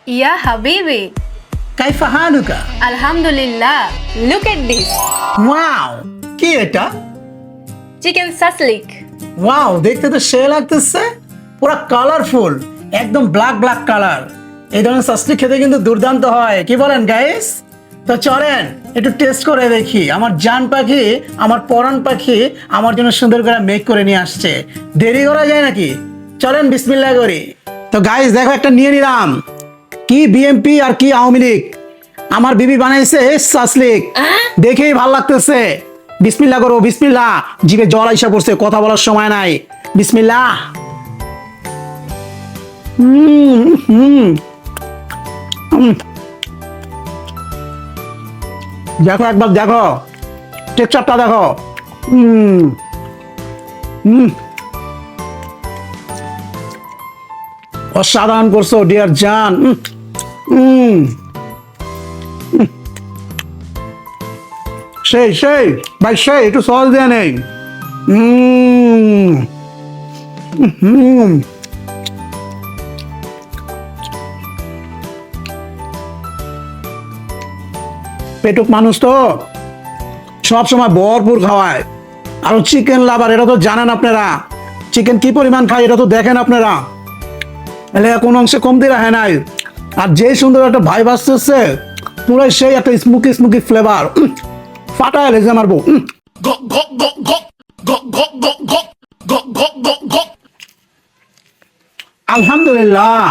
Ya Habibi. كيف حالك؟ Alhamdulillah. Look at this. Wow কি এটা? Chicken saslik. Wow দেখতে তো সে লাগতেছে, পুরো কালারফুল, একদম ব্ল্যাক ব্ল্যাক কালার। এই ধরনের সাসলি খেতে কিন্তু দুর্দান্ত হয়, কি বলেন গাইস? তো চলেন একটু টেস্ট করে দেখি। আমার জান পাখি, আমার পরাণ পাখি আমার জন্য সুন্দর করে মেক করে নিয়ে আসছে। দেরি করা যায় নাকি? চলেন বিসমিল্লাহ করি। তো গাইস দেখো, একটা নিয়ে নিলাম। কি বিএমপি আর কি আওয়ামী লীগ, আমার বিবি বানাইছে সাসলিক, দেখেই ভাল লাগতেছে। বিসমিল্লাহ করো, বিসমিল্লাহ। জিভে জল আইসা পড়ছে, কথা বলার সময় নাই। বিসমিল্লাহ। হুম হুম হুম। দেখো একবার, দেখো টেক্সচারটা দেখো। হুম হুম, অসাধারণ করছো ডিয়ার জান। হুম, সেই সেই ভাই, সেই একটু সস দেয়া নেই। হুম হুম, পেটুক মানুষ তো সব সময় ভরপুর খাওয়ায়। আর চিকেন লাভার, এটা তো জানেন আপনারা, চিকেন কি পরিমাণ খায় এটা তো দেখেন আপনারা। এলে কোন অংশে কমতি রাখে নাই। আর যে সুন্দর একটা ভাই বাঁচতেছে, পুরাই সেই একটা স্মোকি স্মোকি ফ্লেভার। ফাটায় লেগে মারবো। আলহামদুলিল্লাহ।